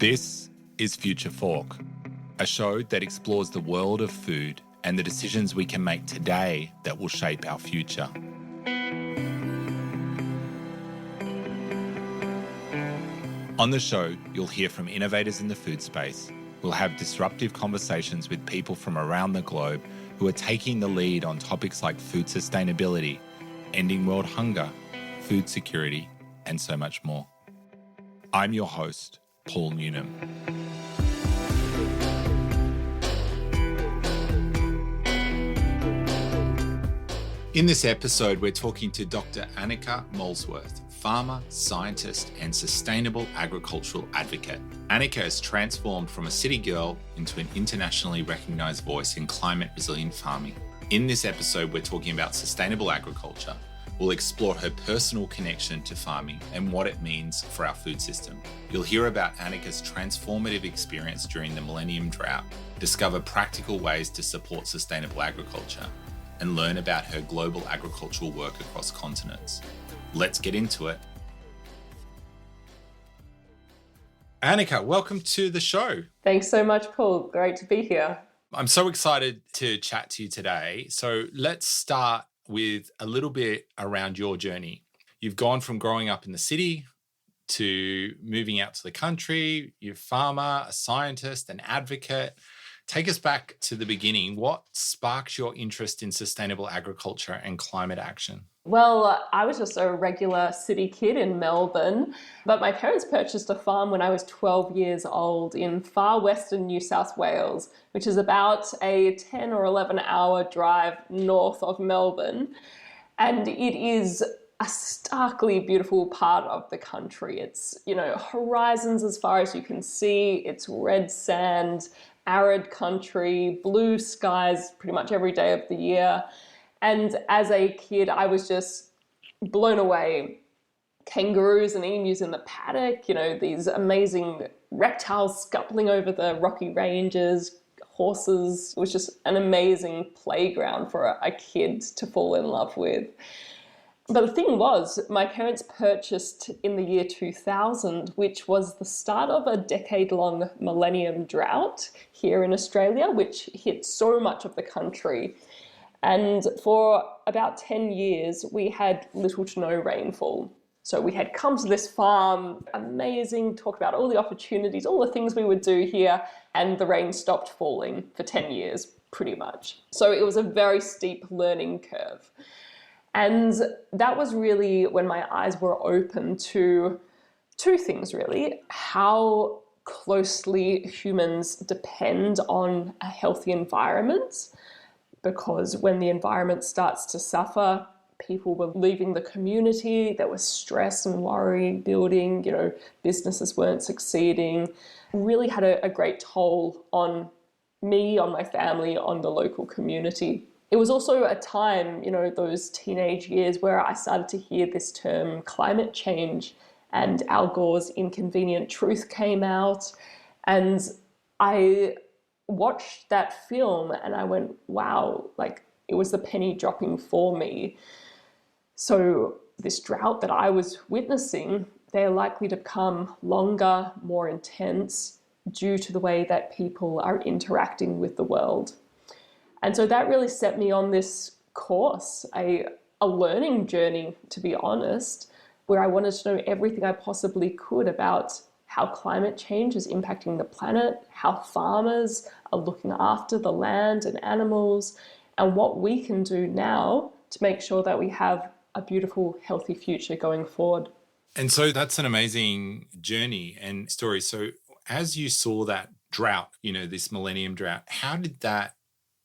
This is Future Fork, a show that explores the world of food and the decisions we can make today that will shape our future. On the show, you'll hear from innovators in the food space. We'll have disruptive conversations with people from around the globe who are taking the lead on topics like food sustainability, ending world hunger, food security, and so much more. I'm your host, Paul Newnham. In this episode, we're talking to Dr Anika Molesworth, farmer, scientist, and sustainable agricultural advocate. Anika has transformed from a city girl into an internationally recognised voice in climate-resilient farming. In this episode, we're talking about sustainable agriculture. We'll explore her personal connection to farming and what it means for our food system. You'll hear about Anika's transformative experience during the Millennium Drought, discover practical ways to support sustainable agriculture, and learn about her global agricultural work across continents. Let's get into it. Anika, welcome to the show. Thanks so much, Paul. Great to be here. I'm so excited to chat to you today. So let's start with a little bit around your journey. You've gone from growing up in the city to moving out to the country. You're a farmer, a scientist, an advocate. Take us back to the beginning. What sparked your interest in sustainable agriculture and climate action? Well, I was just a regular city kid in Melbourne, but my parents purchased a farm when I was 12 years old in far western New South Wales, which is about a 10 or 11 hour drive north of Melbourne. And it is a starkly beautiful part of the country. It's, horizons as far as you can see. It's red sand, arid country, blue skies pretty much every day of the year. And as a kid, I was just blown away. Kangaroos and emus in the paddock, these amazing reptiles scuttling over the rocky ranges, horses. It was just an amazing playground for a kid to fall in love with. But the thing was, my parents purchased in the year 2000, which was the start of a decade-long Millennium Drought here in Australia, which hit so much of the country. And for about 10 years, we had little to no rainfall. So we had come to this farm, amazing, talk about all the opportunities, all the things we would do here, and the rain stopped falling for 10 years, pretty much. So it was a very steep learning curve. And that was really when my eyes were open to two things, really: how closely humans depend on a healthy environment, because when the environment starts to suffer, people were leaving the community, there was stress and worry building, businesses weren't succeeding. Really had a great toll on me, on my family, on the local community. It was also a time, those teenage years, where I started to hear this term climate change, and Al Gore's Inconvenient Truth came out, and I watched that film and I went, wow, it was the penny dropping for me. So this drought that I was witnessing, they're likely to become longer, more intense, due to the way that people are interacting with the world. And so that really set me on this course, a learning journey, to be honest, where I wanted to know everything I possibly could about how climate change is impacting the planet, how farmers are looking after the land and animals, and what we can do now to make sure that we have a beautiful, healthy future going forward. And so that's an amazing journey and story. So as you saw that drought, this Millennium Drought, how did that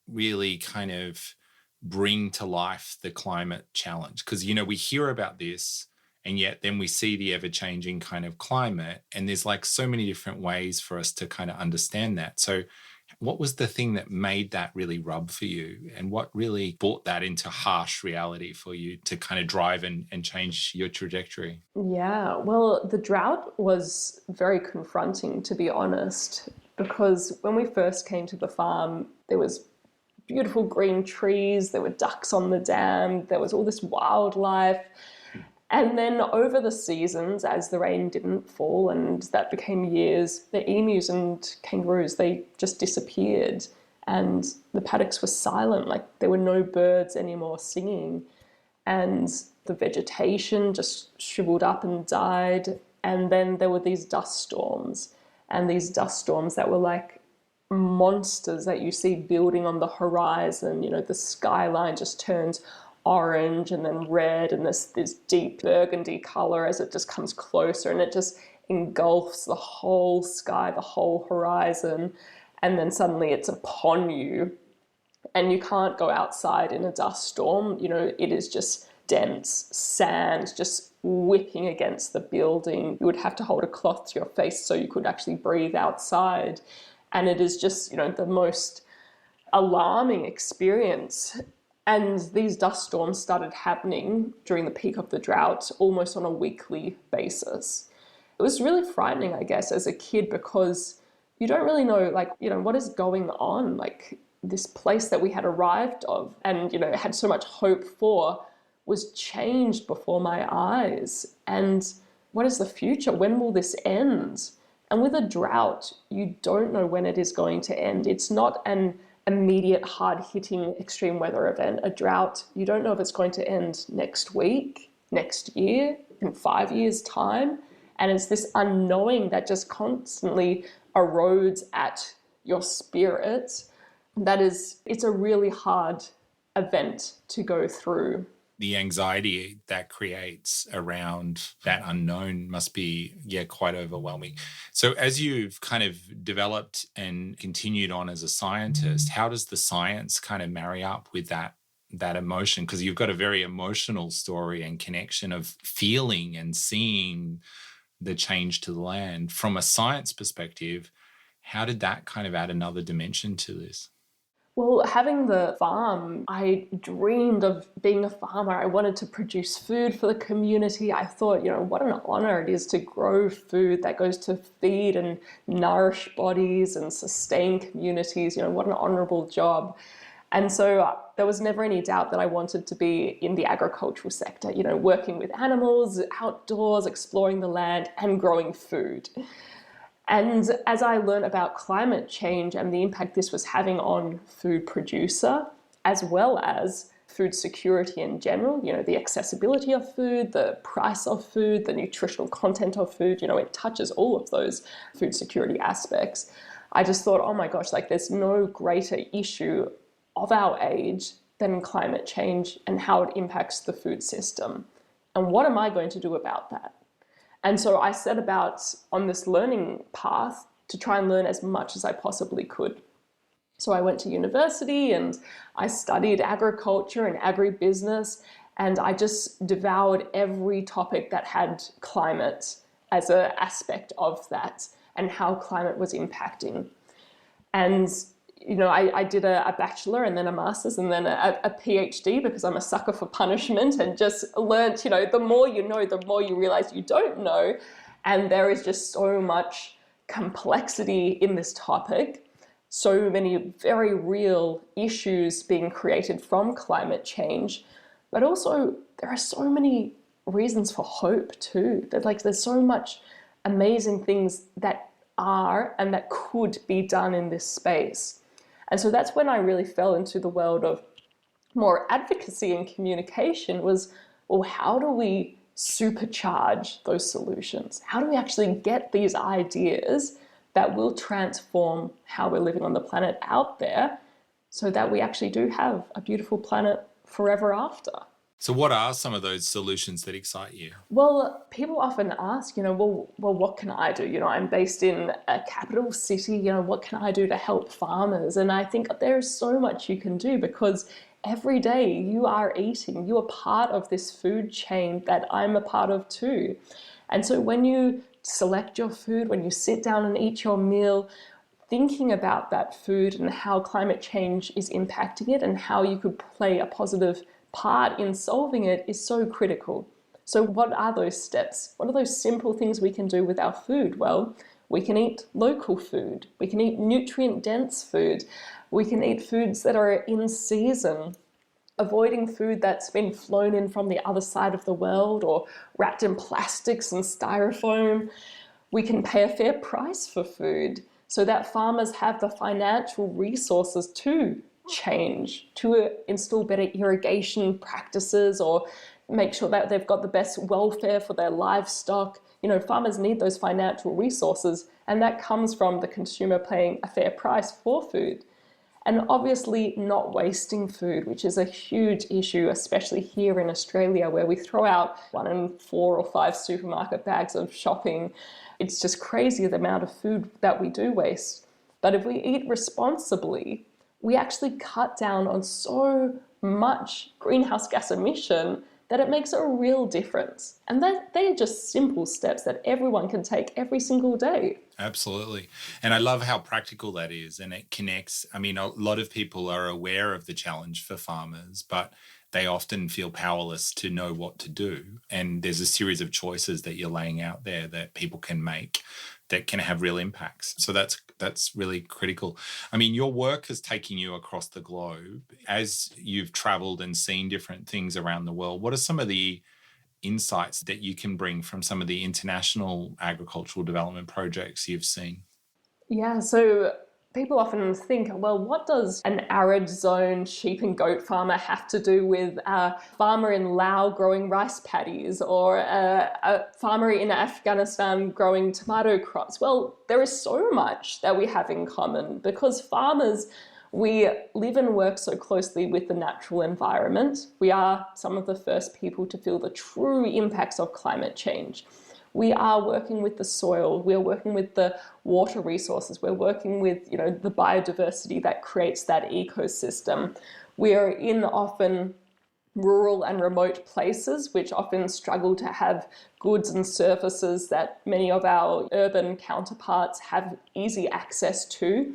really kind of bring to life the climate challenge? Because, we hear about this, and yet then we see the ever-changing kind of climate, and there's so many different ways for us to kind of understand that. So what was the thing that made that really rub for you, and what really brought that into harsh reality for you to kind of drive and change your trajectory? Yeah, well, the drought was very confronting, to be honest, because when we first came to the farm, there was beautiful green trees, there were ducks on the dam, there was all this wildlife. And then over the seasons, as the rain didn't fall and that became years, the emus and kangaroos, they just disappeared. And the paddocks were silent, like there were no birds anymore singing. And the vegetation just shriveled up and died. And then there were these dust storms. And these dust storms that were like monsters that you see building on the horizon. You know, the skyline just turns orange and then red, and this deep burgundy color as it just comes closer, and it just engulfs the whole sky, the whole horizon. And then suddenly it's upon you and you can't go outside in a dust storm. You know, it is just dense sand just whipping against the building. You would have to hold a cloth to your face so you could actually breathe outside. And it is just, you know, the most alarming experience. And these dust storms started happening during the peak of the drought almost on a weekly basis. It was really frightening, I guess, as a kid, because you don't really know, like, you know, what is going on? Like, this place that we had arrived of and, you know, had so much hope for was changed before my eyes. And what is the future? When will this end? And with a drought, you don't know when it is going to end. It's not an immediate, hard-hitting extreme weather event. A drought, you don't know if it's going to end next week, next year, in 5 years' time. And it's this unknowing that just constantly erodes at your spirit. It's a really hard event to go through. The anxiety that creates around that unknown must be, quite overwhelming. So as you've kind of developed and continued on as a scientist, how does the science kind of marry up with that emotion? Because you've got a very emotional story and connection of feeling and seeing the change to the land. From a science perspective, how did that kind of add another dimension to this? Well, having the farm, I dreamed of being a farmer. I wanted to produce food for the community. I thought, you know, what an honor it is to grow food that goes to feed and nourish bodies and sustain communities. You know, what an honorable job. And so there was never any doubt that I wanted to be in the agricultural sector, you know, working with animals, outdoors, exploring the land and growing food. And as I learned about climate change and the impact this was having on food producer, as well as food security in general, you know, the accessibility of food, the price of food, the nutritional content of food, you know, it touches all of those food security aspects. I just thought, oh my gosh, like there's no greater issue of our age than climate change and how it impacts the food system. And what am I going to do about that? And so I set about on this learning path to try and learn as much as I possibly could. So I went to university and I studied agriculture and agribusiness, and I just devoured every topic that had climate as an aspect of that and how climate was impacting. And you know, I did a bachelor and then a master's and then a PhD because I'm a sucker for punishment, and just learnt, you know, the more you know, the more you realize you don't know. And there is just so much complexity in this topic, so many very real issues being created from climate change, but also there are so many reasons for hope too. There's so much amazing things that are and that could be done in this space. And so that's when I really fell into the world of more advocacy and communication was, well, how do we supercharge those solutions? How do we actually get these ideas that will transform how we're living on the planet out there so that we actually do have a beautiful planet forever after? So what are some of those solutions that excite you? Well, people often ask, you know, well, what can I do? You know, I'm based in a capital city, you know, what can I do to help farmers? And I think there's so much you can do because every day you are eating, you are part of this food chain that I'm a part of too. And so when you select your food, when you sit down and eat your meal, thinking about that food and how climate change is impacting it and how you could play a positive part in solving it is so critical. So what are those steps? What are those simple things we can do with our food? Well, we can eat local food. We can eat nutrient-dense food. We can eat foods that are in season. avoiding food that's been flown in from the other side of the world or wrapped in plastics and styrofoam. We can pay a fair price for food so that farmers have the financial resources to change, to install better irrigation practices or make sure that they've got the best welfare for their livestock. Farmers need those financial resources, and that comes from the consumer paying a fair price for food. And obviously not wasting food, which is a huge issue, especially here in Australia, where we throw out 1 in 4 or 5 supermarket bags of shopping. It's just crazy the amount of food that we do waste. But if we eat responsibly, we actually cut down on so much greenhouse gas emission that it makes a real difference. And they're just simple steps that everyone can take every single day. Absolutely. And I love how practical that is. And it connects. I mean, a lot of people are aware of the challenge for farmers, but they often feel powerless to know what to do. And there's a series of choices that you're laying out there that people can make that can have real impacts. So that's really critical. I mean, your work has taken you across the globe. As you've traveled and seen different things around the world, what are some of the insights that you can bring from some of the international agricultural development projects you've seen? Yeah, so people often think, well, what does an arid zone sheep and goat farmer have to do with a farmer in Laos growing rice paddies or a farmer in Afghanistan growing tomato crops? Well, there is so much that we have in common because farmers, we live and work so closely with the natural environment. We are some of the first people to feel the true impacts of climate change. We are working with the soil, we're working with the water resources, we're working with the biodiversity that creates that ecosystem. We are in often rural and remote places which often struggle to have goods and services that many of our urban counterparts have easy access to.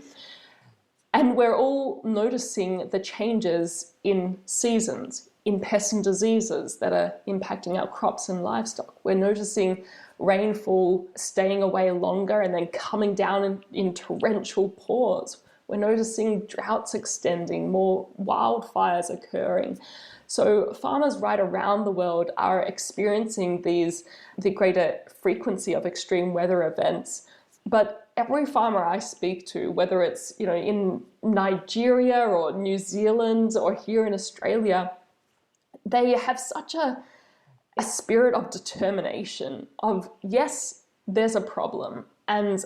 And we're all noticing the changes in seasons, in pests and diseases that are impacting our crops and livestock. We're noticing rainfall staying away longer and then coming down in torrential pours. We're noticing droughts extending, more wildfires occurring. So farmers right around the world are experiencing the greater frequency of extreme weather events. But every farmer I speak to, whether it's in Nigeria or New Zealand or here in Australia, they have such a spirit of determination of, yes, there's a problem and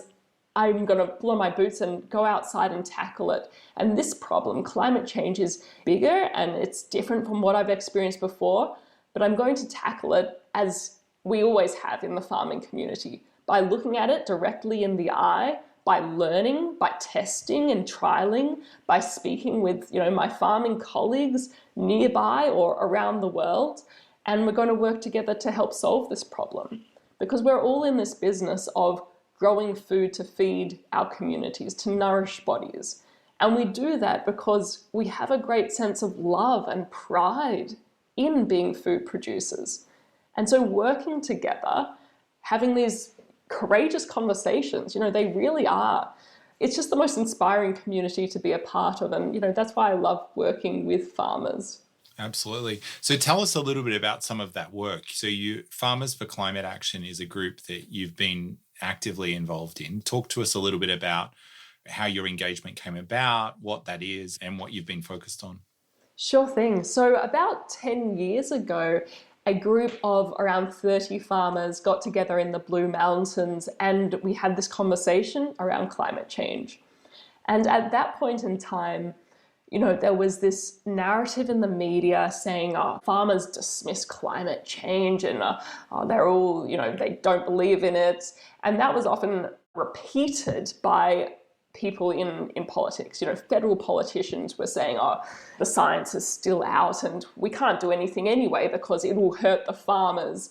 I'm going to blow my boots and go outside and tackle it. And this problem, climate change, is bigger and it's different from what I've experienced before, but I'm going to tackle it as we always have in the farming community, by looking at it directly in the eye, by learning, by testing and trialing, by speaking with my farming colleagues nearby or around the world. And we're going to work together to help solve this problem because we're all in this business of growing food to feed our communities, to nourish bodies. And we do that because we have a great sense of love and pride in being food producers. And so working together, having these courageous conversations, they really are. It's just the most inspiring community to be a part of. And, that's why I love working with farmers. Absolutely. So tell us a little bit about some of that work. So Farmers for Climate Action is a group that you've been actively involved in. Talk to us a little bit about how your engagement came about, what that is, and what you've been focused on. Sure thing. So about 10 years ago, a group of around 30 farmers got together in the Blue Mountains and we had this conversation around climate change. And at that point in time, there was this narrative in the media saying, farmers dismiss climate change and they're all, they don't believe in it. And that was often repeated by people in politics. Federal politicians were saying, the science is still out and we can't do anything anyway because it will hurt the farmers.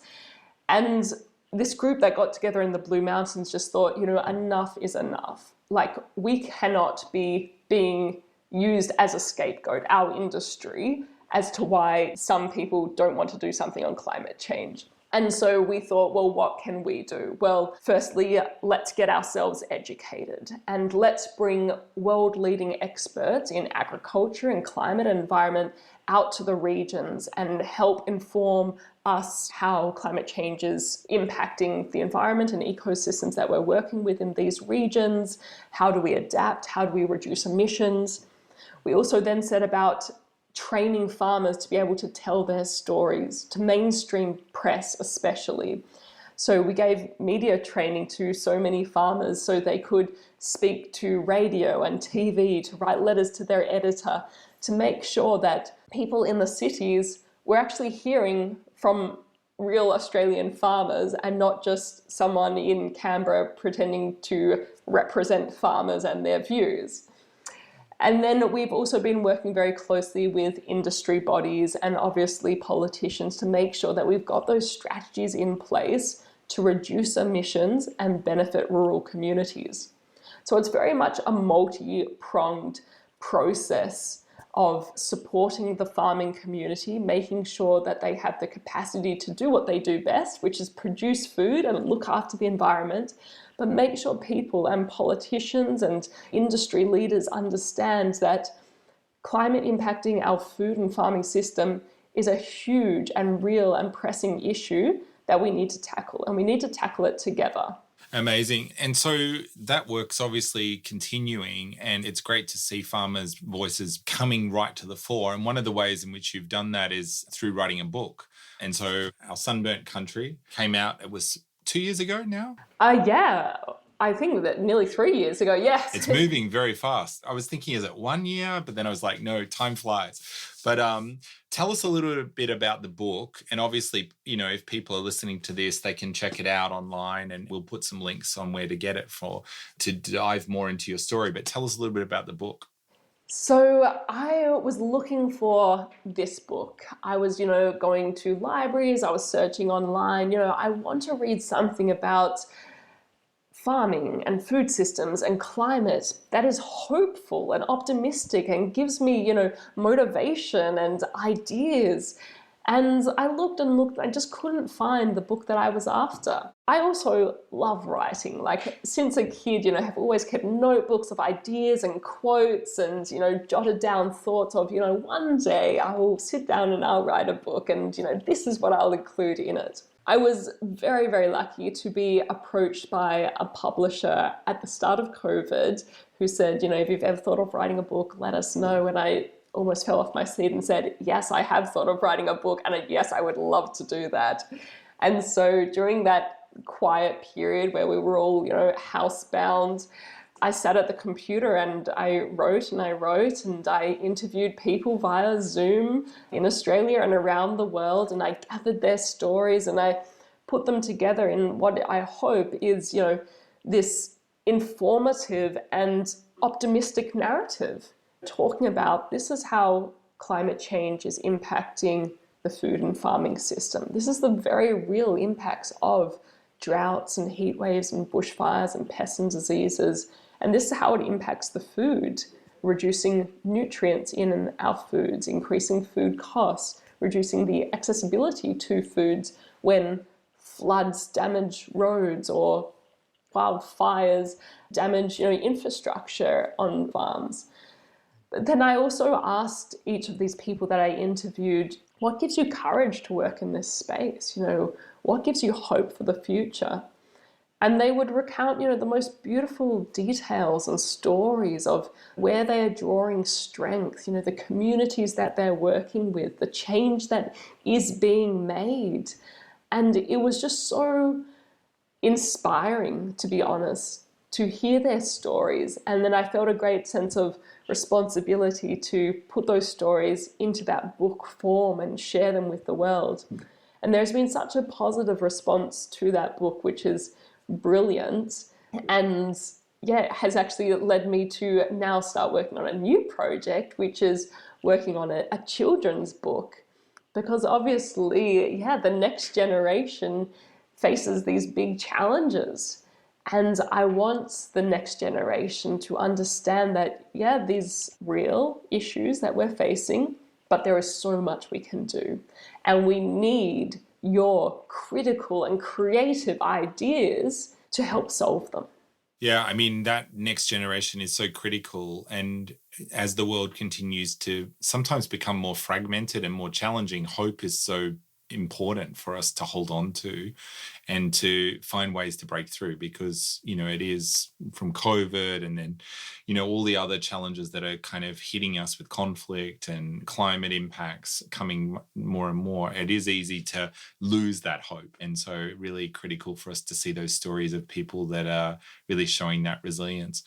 And this group that got together in the Blue Mountains just thought, enough is enough. Like, we cannot be being used as a scapegoat, our industry, as to why some people don't want to do something on climate change. And so we thought, well, what can we do? Well, firstly, let's get ourselves educated and let's bring world-leading experts in agriculture and climate and environment out to the regions and help inform us how climate change is impacting the environment and ecosystems that we're working with in these regions. How do we adapt? How do we reduce emissions? We also then set about training farmers to be able to tell their stories, to mainstream press especially. So we gave media training to so many farmers so they could speak to radio and TV, to write letters to their editor, to make sure that people in the cities were actually hearing from real Australian farmers and not just someone in Canberra pretending to represent farmers and their views. And then we've also been working very closely with industry bodies and obviously politicians to make sure that we've got those strategies in place to reduce emissions and benefit rural communities. So it's very much a multi-pronged process of supporting the farming community, making sure that they have the capacity to do what they do best, which is produce food and look after the environment, but make sure people and politicians and industry leaders understand that climate impacting our food and farming system is a huge and real and pressing issue that we need to tackle, and we need to tackle it together. Amazing. And so that work's obviously continuing, and it's great to see farmers' voices coming right to the fore. And one of the ways in which you've done that is through writing a book. And so our Sunburnt Country came out, it was 2 years ago now? Yeah, I think that nearly 3 years ago, yes. It's moving very fast. I was thinking, is it 1 year? But then I was like, no, time flies. But tell us a little bit about the book. And obviously, if people are listening to this, they can check it out online, and we'll put some links on where to get it to dive more into your story. But tell us a little bit about the book. So I was looking for this book. I was, going to libraries, I was searching online, I want to read something about farming and food systems and climate that is hopeful and optimistic and gives me, motivation and ideas. And I looked and looked, I just couldn't find the book that I was after. I also love writing. Like, since a kid, have always kept notebooks of ideas and quotes and, jotted down thoughts of, one day I will sit down and I'll write a book and, this is what I'll include in it. I was very, very lucky to be approached by a publisher at the start of COVID who said, if you've ever thought of writing a book, let us know. And I almost fell off my seat and said, yes, I have thought of writing a book, and yes, I would love to do that. And so during that quiet period where we were all, housebound, I sat at the computer and I wrote and I interviewed people via Zoom in Australia and around the world, and I gathered their stories and I put them together in what I hope is, this informative and optimistic narrative, talking about this is how climate change is impacting the food and farming system. This is the very real impacts of droughts and heat waves and bushfires and pests and diseases. And this is how it impacts the food, reducing nutrients in our foods, increasing food costs, reducing the accessibility to foods when floods damage roads or wildfires damage, infrastructure on farms. But then I also asked each of these people that I interviewed, what gives you courage to work in this space? What gives you hope for the future? And they would recount, the most beautiful details and stories of where they are drawing strength, the communities that they're working with, the change that is being made. And it was just so inspiring, to be honest, to hear their stories. And then I felt a great sense of responsibility to put those stories into that book form and share them with the world. And there's been such a positive response to that book, which is brilliant. And it has actually led me to now start working on a new project, which is working on a children's book. Because obviously, the next generation faces these big challenges. And I want the next generation to understand that, these real issues that we're facing, but there is so much we can do. And we need your critical and creative ideas to help solve them. Yeah, I mean, that next generation is so critical. And as the world continues to sometimes become more fragmented and more challenging, hope is so important for us to hold on to and to find ways to break through, because it is from COVID and then all the other challenges that are kind of hitting us with conflict and climate impacts coming more and more. It is easy to lose that hope, and so really critical for us to see those stories of people that are really showing that resilience.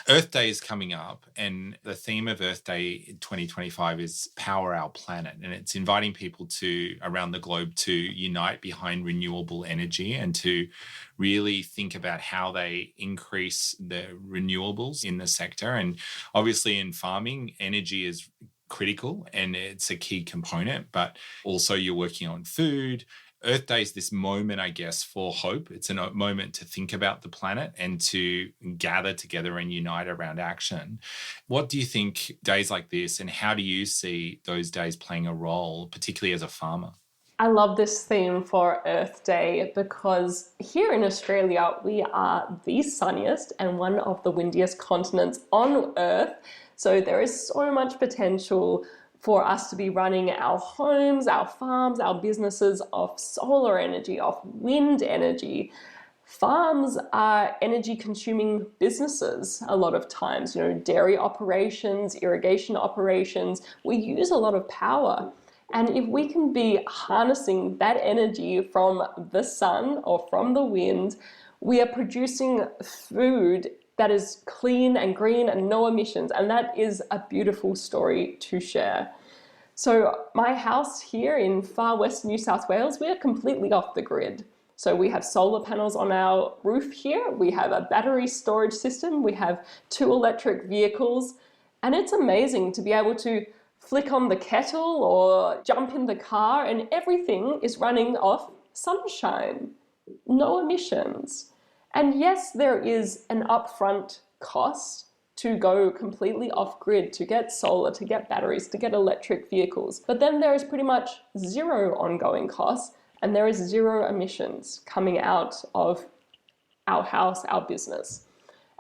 Earth Day is coming up, and the theme of Earth Day 2025 is Power Our Planet, and it's inviting people to around the globe to unite behind renewable energy and to really think about how they increase the renewables in the sector. And obviously in farming, energy is critical and it's a key component, but also you're working on food. Earth Day is this moment, I guess, for hope. It's a moment to think about the planet and to gather together and unite around action. What do you think days like this, and how do you see those days playing a role, particularly as a farmer? I love this theme for Earth Day because here in Australia, we are the sunniest and one of the windiest continents on Earth. So there is so much potential for us to be running our homes, our farms, our businesses off solar energy, off wind energy. Farms are energy consuming businesses a lot of times, dairy operations, irrigation operations. We use a lot of power. And if we can be harnessing that energy from the sun or from the wind, we are producing food that is clean and green and no emissions. And that is a beautiful story to share. So my house here in far west New South Wales, we are completely off the grid. So we have solar panels on our roof here. We have a battery storage system. We have 2 electric vehicles. And it's amazing to be able to flick on the kettle or jump in the car and everything is running off sunshine, no emissions. And yes, there is an upfront cost to go completely off grid, to get solar, to get batteries, to get electric vehicles. But then there is pretty much zero ongoing costs and there is 0 emissions coming out of our house, our business.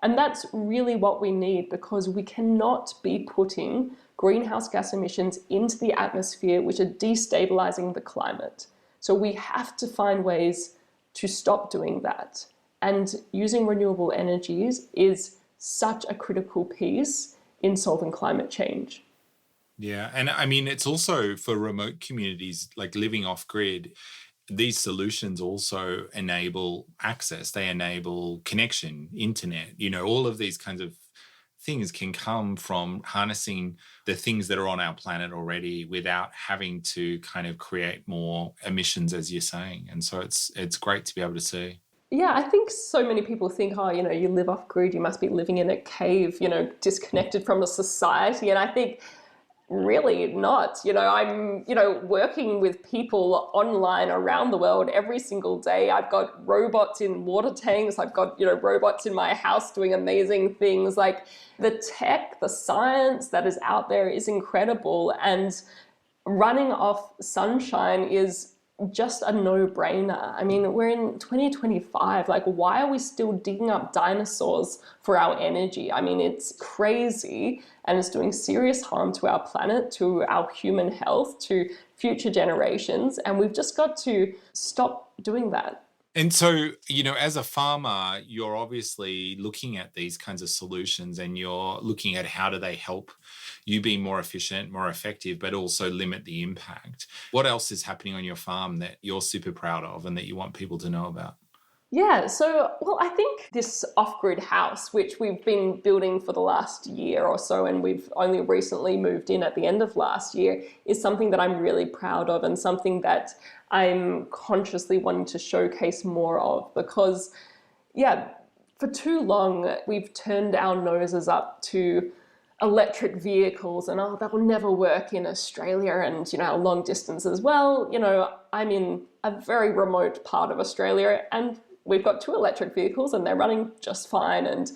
And that's really what we need, because we cannot be putting greenhouse gas emissions into the atmosphere, which are destabilizing the climate. So we have to find ways to stop doing that. And using renewable energies is such a critical piece in solving climate change. Yeah. And I mean, it's also for remote communities, like living off grid. These solutions also enable access. They enable connection, internet, all of these kinds of things can come from harnessing the things that are on our planet already without having to kind of create more emissions, as you're saying. And so it's great to be able to see. Yeah, I think so many people think, you live off grid, you must be living in a cave, disconnected from the society. And I think really not. I'm, working with people online around the world every single day. I've got robots in water tanks. I've got, robots in my house doing amazing things. Like the tech, the science that is out there is incredible. And running off sunshine is just a no-brainer. I mean, we're in 2025. Like, why are we still digging up dinosaurs for our energy? I mean, it's crazy and it's doing serious harm to our planet, to our human health, to future generations. And we've just got to stop doing that. And so, as a farmer, you're obviously looking at these kinds of solutions and you're looking at how do they help you be more efficient, more effective, but also limit the impact. What else is happening on your farm that you're super proud of and that you want people to know about? Yeah, so, I think this off-grid house, which we've been building for the last year or so, and we've only recently moved in at the end of last year, is something that I'm really proud of and something that I'm consciously wanting to showcase more of, because, for too long, we've turned our noses up to electric vehicles and, that will never work in Australia and, long distance as well. I'm in a very remote part of Australia and we've got 2 electric vehicles and they're running just fine. And,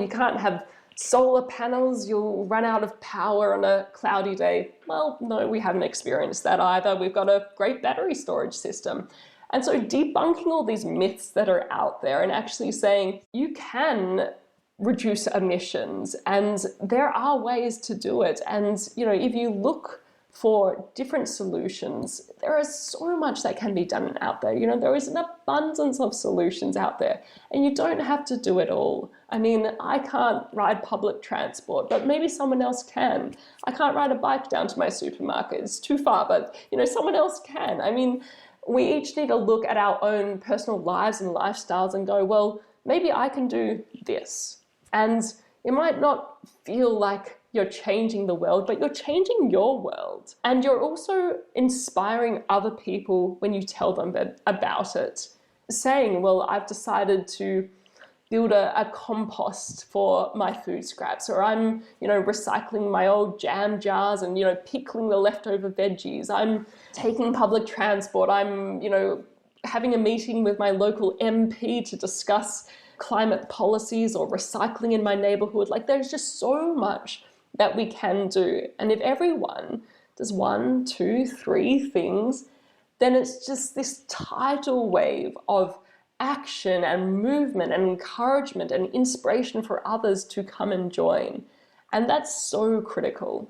you can't have solar panels, you'll run out of power on a cloudy day. Well, no, we haven't experienced that either. We've got a great battery storage system. And so debunking all these myths that are out there and actually saying you can reduce emissions and there are ways to do it. And, if you look for different solutions, there is so much that can be done out there. There is an abundance of solutions out there and you don't have to do it all. I mean, I can't ride public transport, but maybe someone else can. I can't ride a bike down to my supermarket. It's too far, but someone else can. I mean, we each need to look at our own personal lives and lifestyles and go, well, maybe I can do this. And it might not feel like you're changing the world, but you're changing your world. And you're also inspiring other people when you tell them about it. Saying, well, I've decided to build a compost for my food scraps, or I'm, recycling my old jam jars and, pickling the leftover veggies. I'm taking public transport. I'm, having a meeting with my local MP to discuss climate policies or recycling in my neighborhood. Like, there's just so much that we can do. And if everyone does 1, 2, 3 things, then it's just this tidal wave of action and movement and encouragement and inspiration for others to come and join. And that's so critical.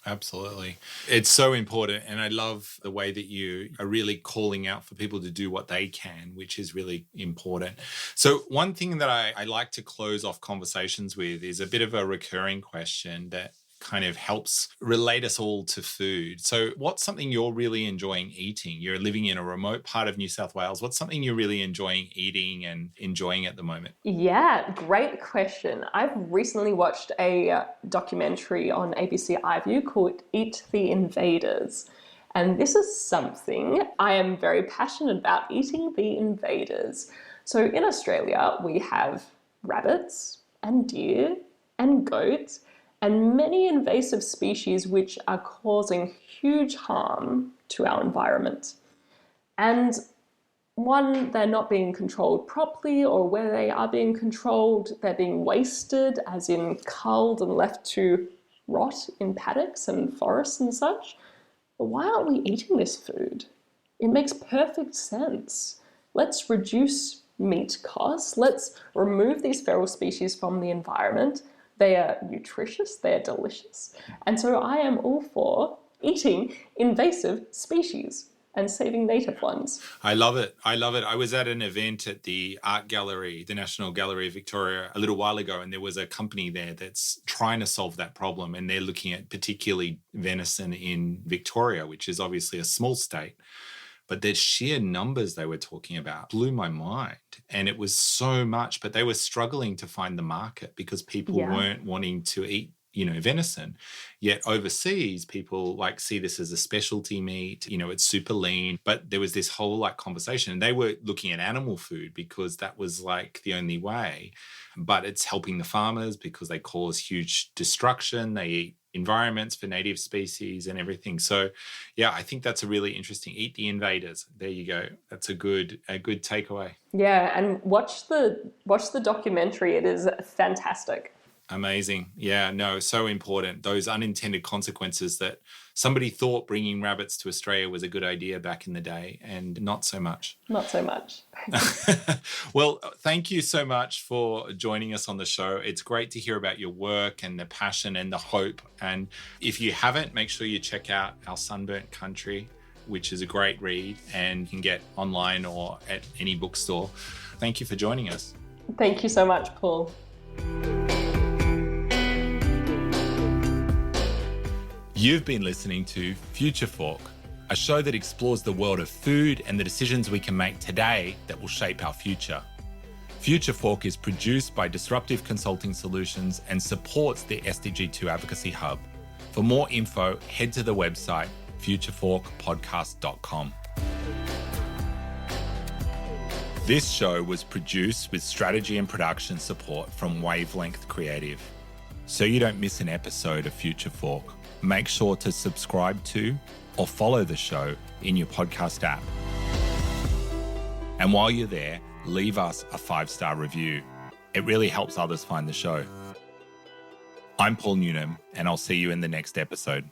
Absolutely. It's so important. And I love the way that you are really calling out for people to do what they can, which is really important. So one thing that I like to close off conversations with is a bit of a recurring question that kind of helps relate us all to food. So what's something you're really enjoying eating? You're living in a remote part of New South Wales. What's something you're really enjoying eating and enjoying at the moment? Yeah, great question. I've recently watched a documentary on ABC iView called Eat the Invaders. And this is something I am very passionate about, eating the invaders. So in Australia, we have rabbits and deer and goats and many invasive species which are causing huge harm to our environment. And one, they're not being controlled properly, or where they are being controlled, they're being wasted, as in culled and left to rot in paddocks and forests and such. But why aren't we eating this food? It makes perfect sense. Let's reduce meat costs. Let's remove these feral species from the environment. They are nutritious, they're delicious. And so I am all for eating invasive species and saving native ones. I love it. I love it. I was at an event at the Art Gallery, the National Gallery of Victoria, a little while ago, and there was a company there that's trying to solve that problem. And they're looking at particularly venison in Victoria, which is obviously a small state. But the sheer numbers they were talking about blew my mind. And it was so much, but they were struggling to find the market because people weren't wanting to eat, venison. Yet overseas, people see this as a specialty meat, it's super lean. But there was this whole conversation, and they were looking at animal food because that was the only way. But it's helping the farmers because they cause huge destruction. They eat environments for native species and everything. So yeah, I think that's a really interesting. Eat the invaders. There you go. That's a good takeaway. Yeah, and watch the documentary. It is fantastic. Amazing. Yeah, no, so important. Those unintended consequences that somebody thought bringing rabbits to Australia was a good idea back in the day, and not so much. Not so much. Well, thank you so much for joining us on the show. It's great to hear about your work and the passion and the hope. And if you haven't, make sure you check out our Sunburnt Country, which is a great read and you can get online or at any bookstore. Thank you for joining us. Thank you so much, Paul. You've been listening to Future Fork, a show that explores the world of food and the decisions we can make today that will shape our future. Future Fork is produced by Disruptive Consulting Solutions and supports the SDG2 Advocacy Hub. For more info, head to the website futureforkpodcast.com. This show was produced with strategy and production support from Wavelength Creative. So you don't miss an episode of Future Fork, make sure to subscribe to or follow the show in your podcast app. And while you're there, leave us a 5-star review. It really helps others find the show. I'm Paul Newnham, and I'll see you in the next episode.